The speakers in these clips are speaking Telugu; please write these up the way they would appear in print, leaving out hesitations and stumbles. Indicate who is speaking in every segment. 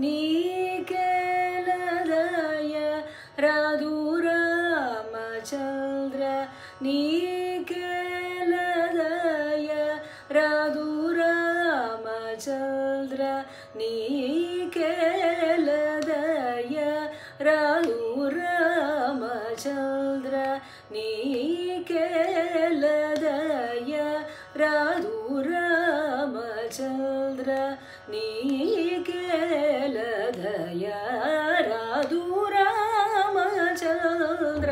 Speaker 1: నీకేలదయ రాదు రామచంద్ర నీకేలదయ రాదు రామచంద్ర నీకేలదయ రాదు రామచంద్ర నీకేలదయ రాదు రామచంద్ర నీకేలదయ రాదు రామచంద్ర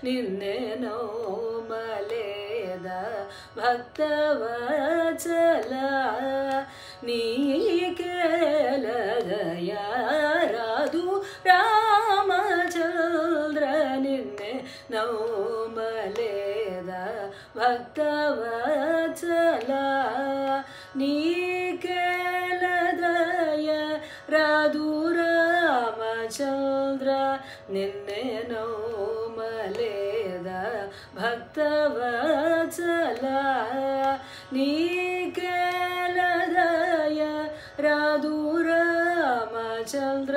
Speaker 1: నిన్నే నోమలేద భక్తవత్సల నీకేలదయ రాదు రామచంద్ర నిన్నే నోమలేద భక్తవత్సల నీకేలదయ రాదు రామచంద్ర నిన్నే నోమలేద భక్తవత్సల నీకేలదయ రాదు రామచంద్ర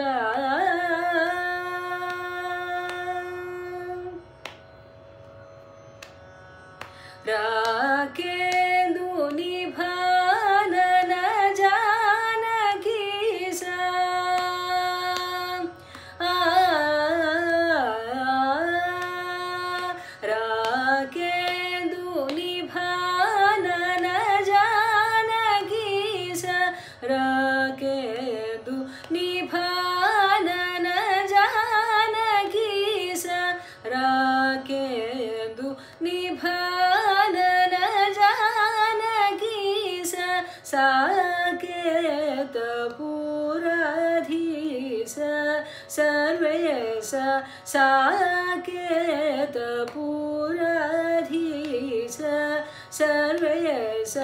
Speaker 1: రాకేందు నిభానన జానకి సా రాకేందు నిభానన జానకి సా రాకేందు నిభానన జానకి సా రాకేందు నిభానన జానకి సా సాకేత పురాధీశ సర్వేశ సాకేత పురాధీశ సర్వేశ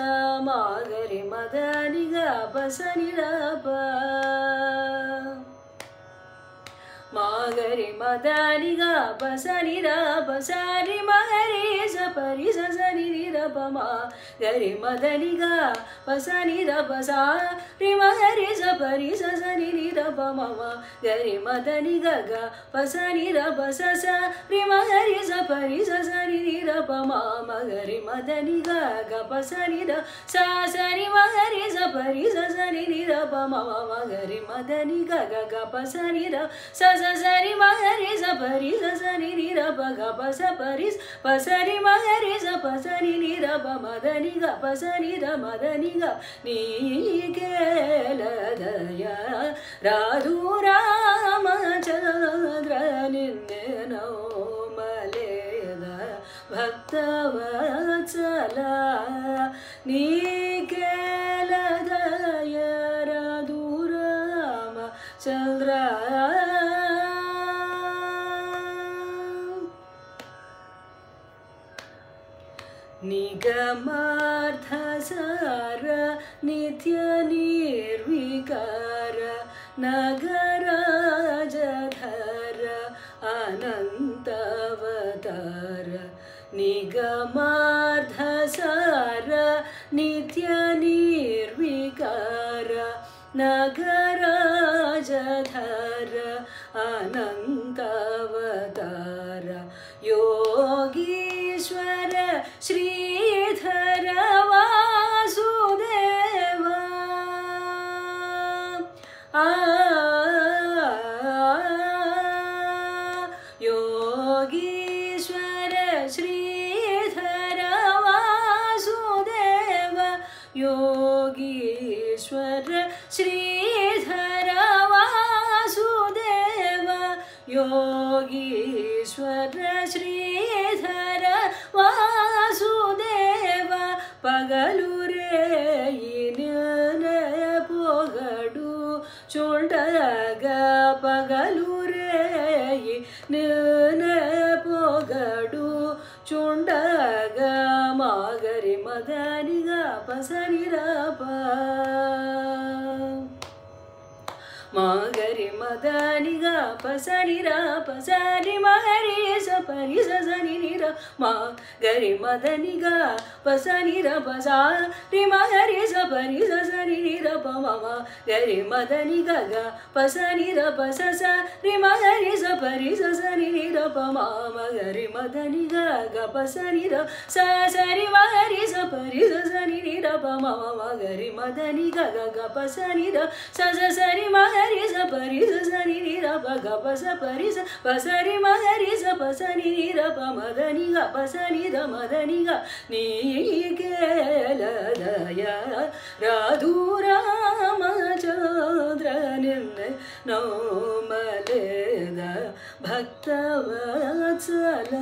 Speaker 1: మాగరి మదని గపసని రప మాగరి మదని గపసని రప సరి మగరి సపరి సని నిరప మాగరి మదని గపసని రప సారి మగరి సపరి సని నిరప మమ గరి మదని గగ పసని రప సరి మగరి సపరి సని నిరప మగరి మదని గగ పసని ర సరి మగరి సపరి సని నిరప మమ మగరి మదని గగ పసని ర సరి మగరి సపరి సని నిరప గప సపరి పసరి మగరి సపసని నిరప మదని గ పసని ర మదని గ నీకేలదయ రాదు రామచంద్ర నిన్నే నోమలేద భక్తవత్సల నీకేలదయ రాదు రామచంద్ర నిగమార్థసార నిత్య నిర్విಕಾರ నగరాజధర అనంతవతార నిగమార్థసార నిత్య నిర్విಕಾರ నగరాజధర అనంతవతార योगीश्वर श्रीधर वासुदेव योगीश्वर श्रीधर वासुदेव योगीश्वर श्रीधर वासुदेव योगीश्वर श्रीधर वासुदेव पगलु रेयिने पोगडु चुंडग पगलु रेयिने पोगडु चुंडग मागरि मदनि ग पसनि रप मागरि मदनि ग पसनि र पसनि मगरि सपरि सनि निर मागरि मदनि ग पसनि र पसरि मगरि सपरि सनि निर ర ప మ మ గరి మదని గగ పసని ర పస స రి మ గరి స పరి స స ని ని ర ప మ మ గరి మదని గగ పసని ర స స రి మ గరి స పరి స స ని ని ర ప మ మ గరి మదని గగ గ పసని ర స స స రి మ గరి స పరి స స ని ని ర ప గ ప స పరి స ప స రి మ గరి స ప స ని ని ర ప మదని గ ప స ని ర మదని గ నీకేల దయ రాధు రామచంద్ర నిన్న నోమలేద భక్తవత్సల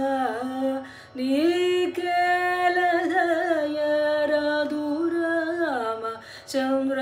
Speaker 1: నీకేల దయ రాధు రామచంద్ర